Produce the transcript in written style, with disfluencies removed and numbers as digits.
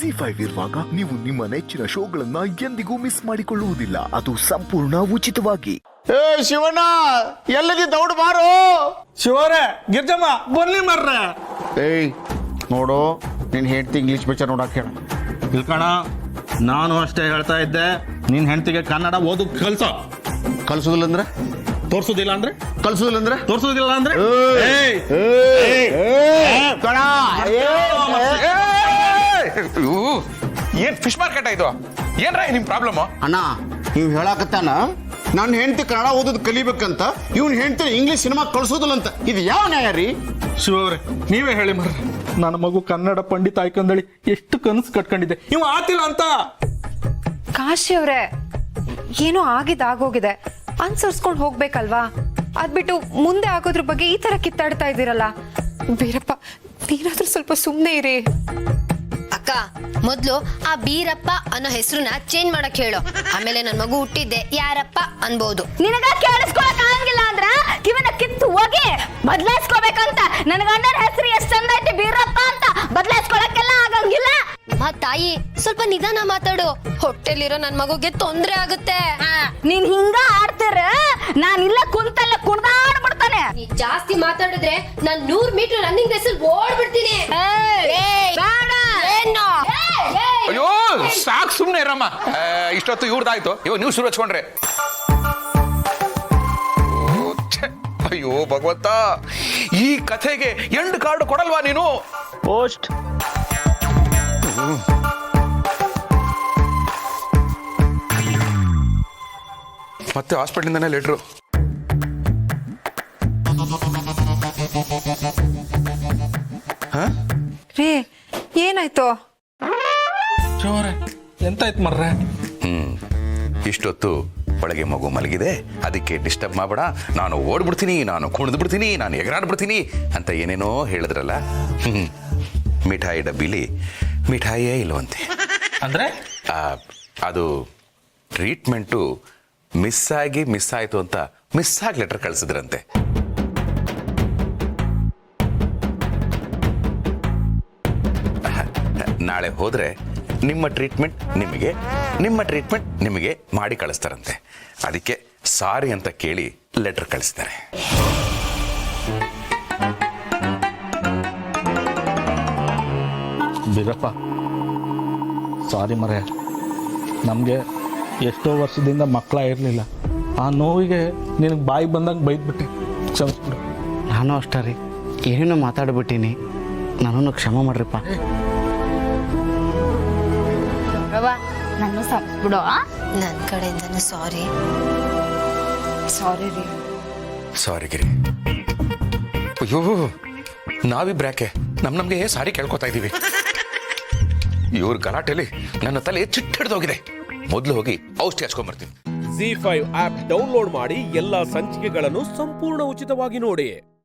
ZEE5 ಇರುವಾಗ ನೀವು ನಿಮ್ಮ ನೆಚ್ಚಿನ ಶೋಗಳನ್ನ ಎಂದಿಗೂ ಮಿಸ್ ಮಾಡಿಕೊಳ್ಳುವುದಿಲ್ಲ. ಅದು ಸಂಪೂರ್ಣ ಉಚಿತವಾಗಿ. ಏ ಶಿವಣ್ಣ, ಎಲ್ಲದಿ ದೌಡ್ ಮಾರು. ಶಿವರೇ, ಗಿರ್ಜಮ್ಮ ಬನ್ನಿ ಮಾರ್ರೆ. ಏಯ್ ನೋಡು, ನಿನ್ ಹೆಂಡತಿ ಇಂಗ್ಲಿಷ್ ಪಿಕ್ಚರ್ ನೋಡಕ್ ಹೇಳ. ಇಲ್ಕಣ, ನಾನು ಅಷ್ಟೇ ಹೇಳ್ತಾ ಇದ್ದೆ, ನಿನ್ ಹೆಂಡತಿಗೆ ಕನ್ನಡ ಓದು ಕಲ್ಸೋ. ಕಲ್ಸೋದಿಲ್ಲ ಅಂದ್ರೆ ತೋರ್ಸೋದಿಲ್ಲ ಅಂದ್ರೆ ಕಲ್ಸೋದಿಲ್ಲ ಅಂದ್ರೆ ತೋರ್ಸೋದಿಲ್ಲ ಅಂದ್ರೆ ಏನ್ ಫಿಶ್ ಮಾರ್ಕೆಟ್ ಇದು? ಏನ್ರ ನಿಮ್ ಪ್ರಾಬ್ಲಮ್? ಅಣ್ಣ, ನೀವು ಹೇಳಕತ್ತಾನ ನನ್ನ ಹೆಂಡತಿ ಕನ್ನಡ ಓದೋದು ಕಲಿಬೇಕಂತ, ಇವ್ನ ಹೆಂಡತಿ ಇಂಗ್ಲಿಷ್ ಸಿನಿಮಾ ಕಳ್ಸೋದಿಲ್ಲ ಅಂತ. ಇದು ಯಾವ ನ್ಯಾಯ ರೀ? ಶಿವವ್ರೆ, ನೀವೇ ಹೇಳಿ ಮಾರ್ರೆ. ನನ್ನ ಮಗು ಕನ್ನಡ ಪಂಡಿತ ಆಯ್ಕೊಂಡಳಿ ಎಷ್ಟು ಕನಸು ಕಟ್ಕೊಂಡಿದ್ದೆ, ಇವ ಆತಿಲ್ಲ ಅಂತ. ಕಾಶಿ ಅವ್ರೆ, ಏನೋ ಆಗೋಗಿದೆ, ಅನ್ಸರ್ಸ್ಕೊಂಡು ಹೋಗ್ಬೇಕಲ್ವಾ? ಅದ್ಬಿಟ್ಟು ಮುಂದೆ ಆಗೋದ್ರ ಬಗ್ಗೆ ಈ ತರ ಕಿತ್ತಾಡ್ತಾ ಇದ್ದೀರಲ್ಲ. ಬೀರಪ್ಪ, ನೀನಾದ್ರೂ ಸ್ವಲ್ಪ ಸುಮ್ಮನೆ ಇರಿ. ಅಕ್ಕ, ಮೊದ್ಲು ಆ ಬೀರಪ್ಪ ಅನ್ನೋ ಹೆಸರನ್ನ ಚೇಂಜ್ ಮಾಡಕ್ ಹೇಳು. ಆಮೇಲೆ ನನ್ ಮಗು ಹುಟ್ಟಿದ್ದೆ ಯಾರಪ್ಪ ಅನ್ಬಹುದು. ನಿನಗ ಕೇಳಿಸ್ಕೊಳಕ್ ಆಗಂಗಿಲ್ಲ ಅಂದ್ರ ಕಿವನ ಕಿತ್ತು ಹೋಗಿ ಬದಲಾಯಿಸ್ಕೋಬೇಕಂತ. ನನ್ನ ಗಂಡನ ಹೆಸರು ಎಷ್ಟ್ ಚಂದ ಐತಿ ಬೀರಪ್ಪ ಅಂತ, ಬದಲಾಯಿಸ್ಕೊಳಕ್ಕೆಲ್ಲ ಆಗಂಗಿಲ್ಲ. ತಾಯಿ, ಸ್ವಲ್ಪ ನಿಧಾನ ಮಾತಾಡು. ಹೊಟ್ಟೆಲಿರೋ ನನ್ ಮಗುಗೆ ತೊಂದ್ರೆ ಆಗುತ್ತೆ. ನೀನ್ ಹಿಂಗ ಆಡ್ತಿರ, ನಾನ್ ಇಲ್ಲ ಕುಂತಲ್ಲ ಕುಡ್ದಾಡ್ಬಿಡ್ತಾನೆ. ನೀ ಜಾಸ್ತಿ ಮಾತಾಡಿದ್ರೆ ನಾನ್ 100 ಮೀಟರ್ ರನ್ನಿಂಗ್ ರೇಸ್ ಅಲ್ಲಿ ಓಡ್ಬಿಡ್ತೀನಿ. ಅಯ್ಯೋ ಸಾಕ್, ಸುಮ್ನೆ ಇರಮ್ಮ. ಇಷ್ಟೊತ್ತು ಇವ್ರದಾಯ್ತು, ಇವಾಗ ನೀವು ಶುರು ಹಚ್ಕೊಂಡ್ರೆ. ಅಯ್ಯೋ ಭಗವಂತ, ಈ ಕಥೆಗೆ ಎಂಡ್ ಕಾರ್ಡ್ ಕೊಡಲ್ವಾ ನೀನು? ಪೋಸ್ಟ್ ಮತ್ತೆ ಹಾಸ್ಪಿಟಲಿಂದಾನೆ ಲೆಟ್ರು. ರೇ, ಏನಾಯ್ತು? ಶಿವರೇ, ಎಂತಾಯ್ತು ಮಾರ್ರೆ? ಇಷ್ಟೊತ್ತು ಒಳಗೆ ಮಗು ಮಲಗಿದೆ, ಅದಕ್ಕೆ ಡಿಸ್ಟರ್ಬ್ ಮಾಡಬೇಡ, ನಾನು ಓಡ್ಬಿಡ್ತೀನಿ, ನಾನು ಕುಣಿದು ಬಿಡ್ತೀನಿ, ನಾನು ಎಗರಾಡ್ಬಿಡ್ತೀನಿ ಅಂತ ಏನೇನೋ ಹೇಳಿದ್ರಲ್ಲ. ಮಿಠಾಯಿ ಡಬ್ಬಿಲಿ ಮಿಠಾಯಿಯೇ ಇಲ್ಲವಂತೆ. ಅಂದ್ರೆ ಅದು ಟ್ರೀಟ್ಮೆಂಟು ಮಿಸ್ ಆಯ್ತು ಅಂತ ಮಿಸ್ ಆಗಿ ಲೆಟರ್ ಕಳಿಸಿದ್ರಂತೆ. ನಾಳೆ ಹೋದ್ರೆ ನಿಮ್ಮ ಟ್ರೀಟ್ಮೆಂಟ್ ನಿಮಗೆ ಮಾಡಿ ಕಳಿಸ್ತಾರಂತೆ. ಅದಕ್ಕೆ ಸಾರಿ ಅಂತ ಕೇಳಿ ಲೆಟರ್ ಕಳಿಸ್ತಾರೆ. ಬೀರಪ್ಪ, ಸಾರಿ ಮರೆ. ನಮಗೆ ಎಷ್ಟೋ ವರ್ಷದಿಂದ ಮಕ್ಕಳ ಇರಲಿಲ್ಲ. ಆ ನೋವಿಗೆ ನಿನಗೆ ಬಾಯಿ ಬಂದಂಗೆ ಬೈದ್ಬಿಟ್ಟೆ, ಕ್ಷಮಿಸ್ಬಿಡು. ನಾನು ಅಷ್ಟೇ ರೀ, ಏನೇನೋ ಮಾತಾಡ್ಬಿಟ್ಟೀನಿ, ನನ್ನನ್ನು ಕ್ಷಮ ಮಾಡ್ರಿಪ್ಪ. ನಾನು ಬಿಡೋ. ನನ್ ಕಡೆಯಿಂದನೂ ಸಾರಿ. ಸಾರಿ ರೀ. ಸಾರಿ ಗಿರಿ. ಅಯ್ಯೋ, ನಾವಿಬ್ರ್ಯಾಕೆ ನಮ್ಗೆ ಸಾರಿ ಕೇಳ್ಕೊತಾ ಇದ್ದೀವಿ. ಇವ್ರ ಗಲಾಟೆಲಿ ನನ್ನ ತಲೆ ಚಿಟ್ಟಿಡ್ದೋಗಿದೆ. ಮೊದಲು ಹೋಗಿ ಔಷಧಿ ಹಚ್ಕೊಂಡ್ಬರ್ತೀನಿ. ZEE5 ಆಪ್ ಡೌನ್ಲೋಡ್ ಮಾಡಿ ಎಲ್ಲಾ ಸಂಚಿಕೆಗಳನ್ನು ಸಂಪೂರ್ಣ ಉಚಿತವಾಗಿ ನೋಡಿ.